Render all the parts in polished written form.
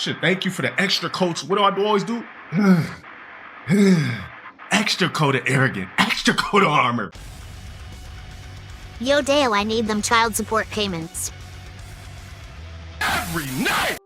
Should thank you for the extra coats. What do I always do? Extra coat of arrogant, extra coat of armor. Yo, Dale, I need them child support payments. Every night!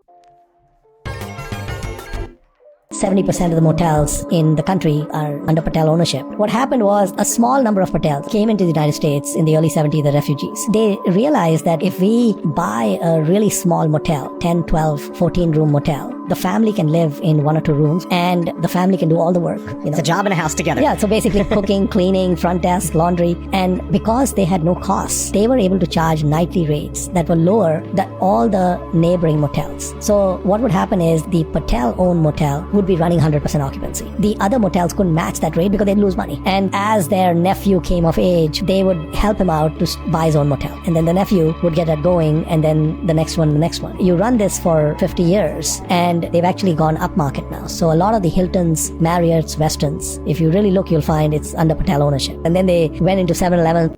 70% of the motels in the country are under Patel ownership. What happened was a small number of Patels came into the United States in the early 70s, the refugees. They realized that if we buy a really small motel, 10, 12, 14 room motel, the family can live in 1 or 2 rooms and the family can do all the work. It's a job and a house together. Yeah, so basically cooking, cleaning, front desk, laundry. And because they had no costs, they were able to charge nightly rates that were lower than all the neighboring motels. So what would happen is the Patel-owned motel would be running 100% occupancy. The other motels couldn't match that rate because they'd lose money. And as their nephew came of age, they would help him out to buy his own motel. And then the nephew would get that going, and then the next one, the next one. You run this for 50 years, and they've actually gone upmarket now. So a lot of the Hiltons, Marriotts, Westons, if you really look, you'll find it's under Patel ownership. And then they went into 7-Eleven.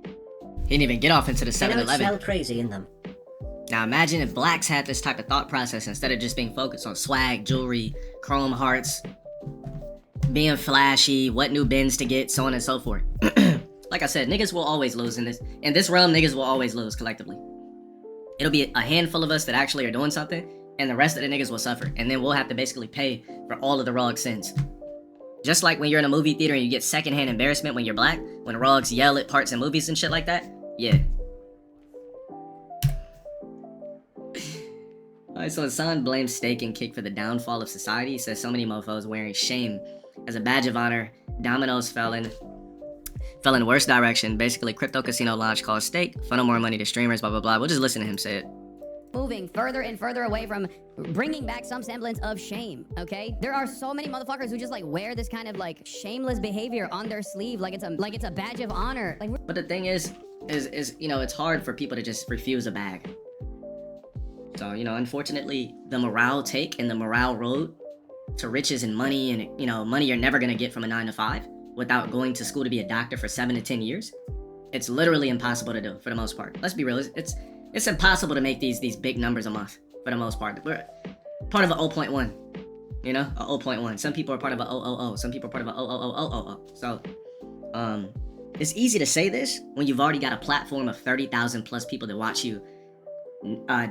He didn't even get off into the 7-Eleven. It smelled crazy in them. Now imagine if blacks had this type of thought process instead of just being focused on swag, jewelry, chrome hearts, being flashy, what new bins to get, so on and so forth. Like I said, niggas will always lose in this. In this realm, niggas will always lose collectively. It'll be a handful of us that actually are doing something, and the rest of the niggas will suffer. And then we'll have to basically pay for all of the Ruggs sins. Just like when you're in a movie theater and you get secondhand embarrassment when you're black, when Ruggs yell at parts in movies and shit like that. Yeah. Alright, so Hassan blames Steak and Kick for the downfall of society. He says so many mofos wearing shame as a badge of honor. Domino's fell in the worst direction. Basically, crypto casino launch called Steak, funnel more money to streamers, blah, blah, blah. We'll just listen to him say it. Moving further and further away from bringing back some semblance of shame, okay? There are so many motherfuckers who just like wear this kind of like shameless behavior on their sleeve like it's a badge of honor. But the thing is, you know, it's hard for people to just refuse a bag. So, you know, unfortunately, the morale take and the morale road to riches and money and, you know, money you're never going to get from a 9 to 5 without going to school to be a doctor for 7 to 10 years. It's literally impossible to do for the most part. Let's be real. It's impossible to make these big numbers a month for the most part. We're part of a 0.1, you know, a 0.1. Some people are part of a 0.00. Some people are part of a 0.0000. So, it's easy to say this when you've already got a platform of 30,000 plus people that watch you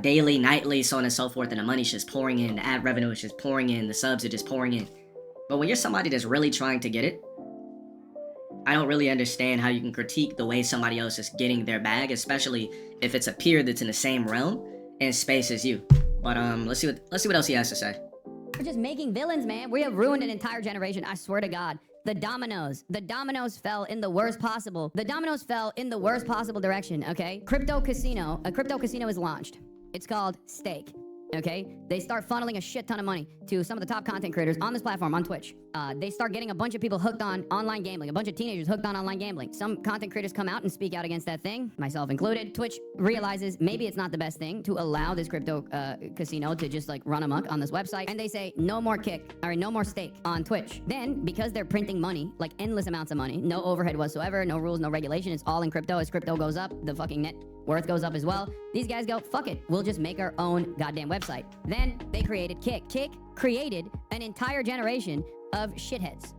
daily, nightly, so on and so forth, and the money's just pouring in, the ad revenue is just pouring in, the subs are just pouring in. But when you're somebody that's really trying to get it, I don't really understand how you can critique the way somebody else is getting their bag, especially if it's a peer that's in the same realm and space as you. But let's see what else he has to say. We're just making villains, man. We have ruined an entire generation. I swear to God. The dominoes fell in the worst possible. The dominoes fell in the worst possible direction, okay? A crypto casino is launched. It's called Stake, okay? They start funneling a shit ton of money to some of the top content creators on this platform, on Twitch. They start getting a bunch of people hooked on online gambling, a bunch of teenagers hooked on online gambling. Some content creators come out and speak out against that thing, myself included. Twitch realizes maybe it's not the best thing to allow this crypto casino to just like run amok on this website. And they say, no more no more Stake on Twitch. Then, because they're printing money, like endless amounts of money, no overhead whatsoever, no rules, no regulation, it's all in crypto. As crypto goes up, the fucking net worth goes up as well. These guys go, fuck it, we'll just make our own goddamn website. Then they created Kick. Kick created an entire generation of shitheads,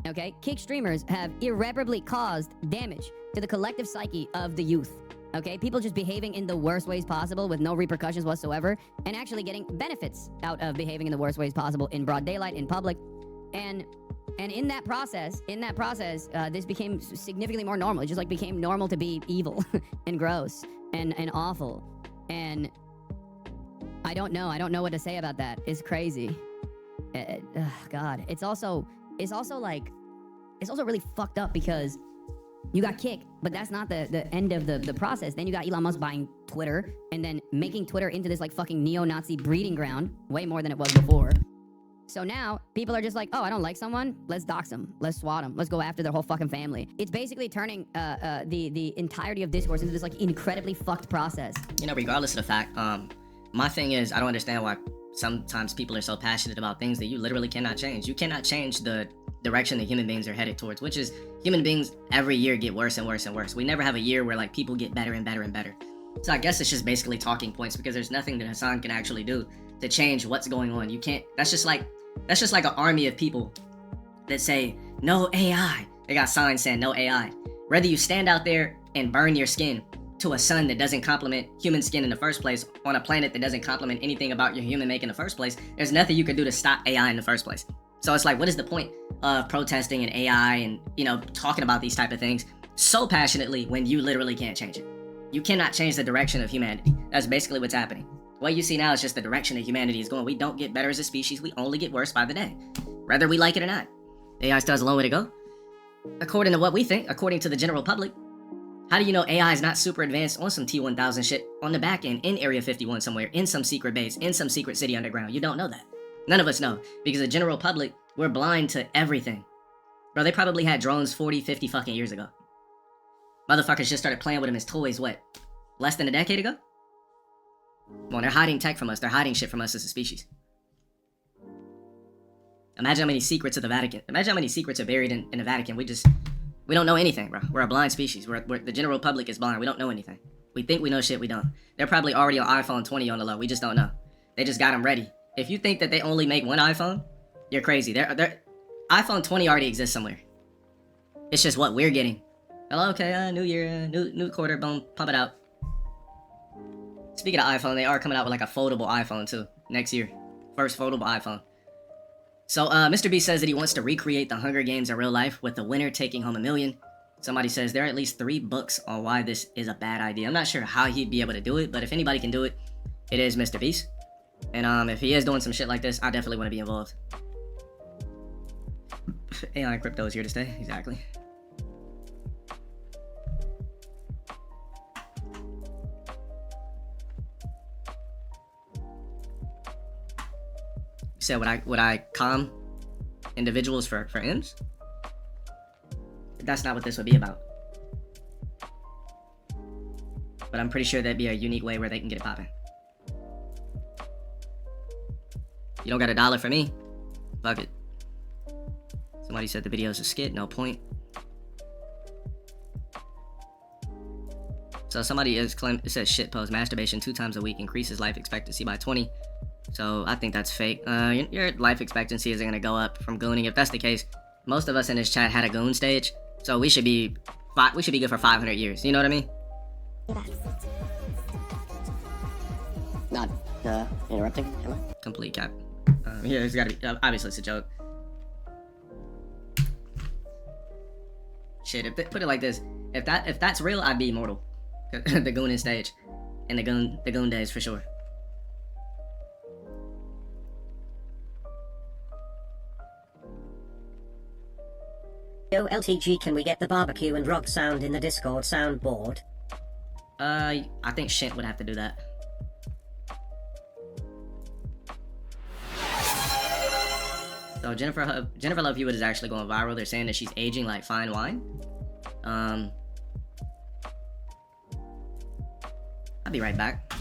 okay? Kick streamers have irreparably caused damage to the collective psyche of the youth, okay? People just behaving in the worst ways possible with no repercussions whatsoever and actually getting benefits out of behaving in the worst ways possible in broad daylight, in public. And in that process, this became significantly more normal. It just like became normal to be evil and gross and awful. And I don't know what to say about that. It's crazy. God, it's also really fucked up because you got Kick, but that's not the end of the process. Then you got Elon Musk buying Twitter and then making Twitter into this like fucking neo-Nazi breeding ground, way more than it was before. So now people are just like, oh, I don't like someone, let's dox them, let's swat them, let's go after their whole fucking family. It's basically turning the entirety of discourse into this like incredibly fucked process. You know, regardless of the fact, my thing is, I don't understand why sometimes people are so passionate about things that you literally cannot change. You cannot change the direction that human beings are headed towards, which is human beings every year get worse and worse and worse. We never have a year where like people get better and better and better. So I guess it's just basically talking points because there's nothing that Hassan can actually do to change what's going on. You can't. That's just like an army of people that say no AI. They got signs saying no AI. Whether you stand out there and burn your skin to a sun that doesn't complement human skin in the first place, on a planet that doesn't complement anything about your human make in the first place, there's nothing you can do to stop AI in the first place. So it's like, what is the point of protesting an AI and, you know, talking about these type of things so passionately when you literally can't change it? You cannot change the direction of humanity. That's basically what's happening. What you see now is just the direction that humanity is going. We don't get better as a species. We only get worse by the day, whether we like it or not. AI still has a long way to go. According to what we think, according to the general public. How do you know AI is not super advanced on some T-1000 shit on the back end in Area 51 somewhere, in some secret base, in some secret city underground? You don't know that. None of us know, because the general public, we're blind to everything. Bro, they probably had drones 40, 50 fucking years ago. Motherfuckers just started playing with them as toys, what, less than a decade ago? Well, they're hiding tech from us. They're hiding shit from us as a species. Imagine how many secrets of the Vatican. Imagine how many secrets are buried in the Vatican. We don't know anything, bro. We're a blind species. The general public is blind. We don't know anything. We think we know shit, we don't. They're probably already on iPhone 20 on the low. We just don't know. They just got them ready. If you think that they only make one iPhone, you're crazy. iPhone 20 already exists somewhere. It's just what we're getting. Hello, okay, new year, new quarter, boom, pump it out. Speaking of iPhone, they are coming out with like a foldable iPhone too, next year. First foldable iPhone. So, Mr. B says that he wants to recreate the Hunger Games in real life with the winner taking home $1 million. Somebody says there are at least 3 books on why this is a bad idea. I'm not sure how he'd be able to do it, but if anybody can do it, it is Mr. Beast. And if he is doing some shit like this, I definitely want to be involved. AI and crypto is here to stay, exactly. Said would I calm individuals for M's? That's not what this would be about. But I'm pretty sure that'd be a unique way where they can get it popping. You don't got $1 for me? Fuck it. Somebody said the video's a skit, no point. So somebody is claiming, it says shitpost, masturbation 2 times a week increases life expectancy by 20. So I think that's fake. Your life expectancy isn't gonna go up from gooning. If that's the case, most of us in this chat had a goon stage, so we should be good for 500 years. You know what I mean? Not interrupting, am I? Complete cap. Yeah, it's gotta be. Obviously, it's a joke. Shit, if they put it like this, if that's real, I'd be immortal. The gooning stage, and the goon days for sure. Yo, LTG, can we get the barbecue and rock sound in the Discord soundboard? I think Shint would have to do that. So Jennifer Love Hewitt is actually going viral. They're saying that she's aging like fine wine. I'll be right back.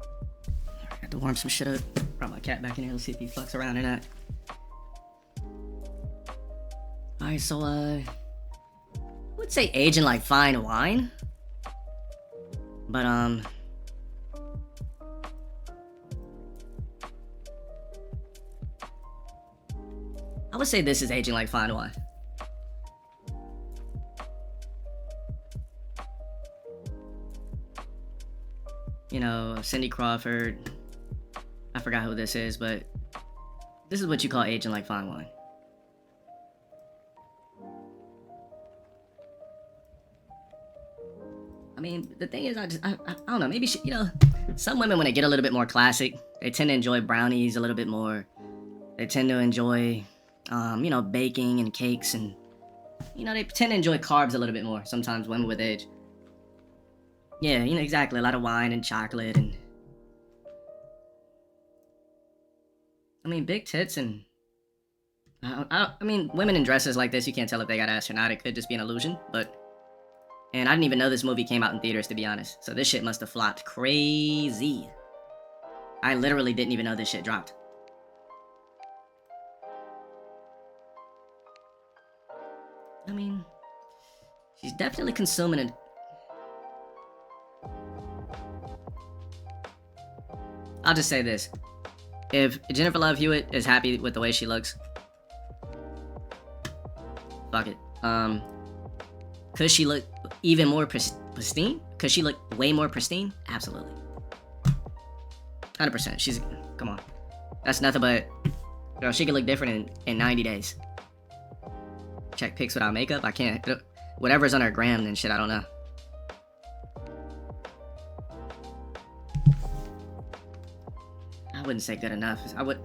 I have to warm some shit up. Brought my cat back in here. Let's see if he fucks around or not. Alright, so I would say aging like fine wine. But I would say this is aging like fine wine. You know, Cindy Crawford. I forgot who this is, but this is what you call aging like fine wine. I mean, the thing is, I don't know, maybe you know, some women, when they get a little bit more classic, they tend to enjoy brownies a little bit more. They tend to enjoy, you know, baking and cakes, and, you know, they tend to enjoy carbs a little bit more, sometimes women with age. Yeah, you know, exactly, a lot of wine and chocolate, and... I mean, big tits and... I mean, women in dresses like this, you can't tell if they got ass or not. It could just be an illusion, but... And I didn't even know this movie came out in theaters, to be honest. So this shit must have flopped crazy. I literally didn't even know this shit dropped. I mean, she's definitely consuming it. I'll just say this. If Jennifer Love Hewitt is happy with the way she looks, fuck it. Could she look even more pristine? Could she look way more pristine? Absolutely. 100%. She's, come on. That's nothing but, girl, she could look different in 90 days. Check pics without makeup? I can't. Whatever's on her gram and shit, I don't know. I wouldn't say good enough. I would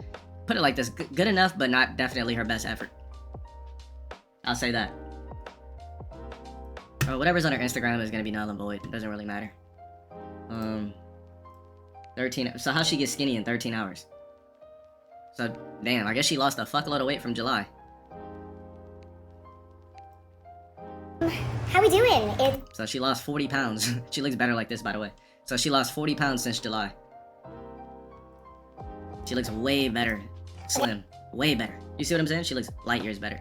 put it like this. Good enough, but not definitely her best effort. I'll say that. Whatever's on her Instagram is gonna be null and void. It doesn't really matter. 13. So how she get skinny in 13 hours? So damn, I guess she lost a fuckload of weight from July. How we doing? So she lost 40 pounds. She looks better like this, by the way. So she lost 40 pounds since July. She looks way better. Slim. Way better. You see what I'm saying? She looks light years better.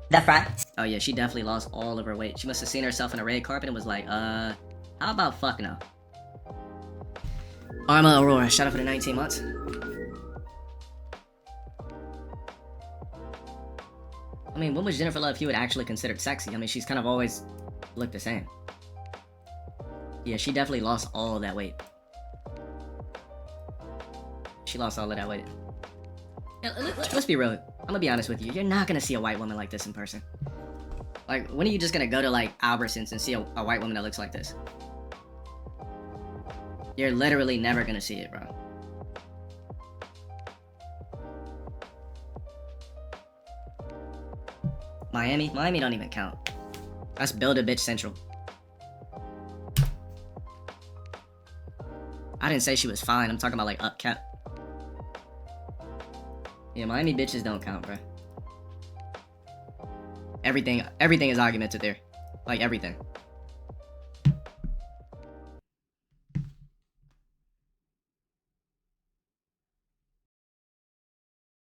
That's right. Oh yeah, she definitely lost all of her weight. She must have seen herself in a red carpet and was like, how about fuck no? Arma Aurora, shout out for the 19 months. I mean, when was Jennifer Love Hewitt actually considered sexy? I mean, she's kind of always looked the same. Yeah, she definitely lost all of that weight. She lost all of that weight. Yeah, let's be real. I'm gonna be honest with you. You're not gonna see a white woman like this in person. Like, when are you just gonna go to, like, Albertsons and see a white woman that looks like this? You're literally never gonna see it, bro. Miami don't even count. That's Build-A-Bitch Central. I didn't say she was fine. I'm talking about, like, up cap. Yeah, Miami bitches don't count, bro. Everything is argumented there. Like, everything.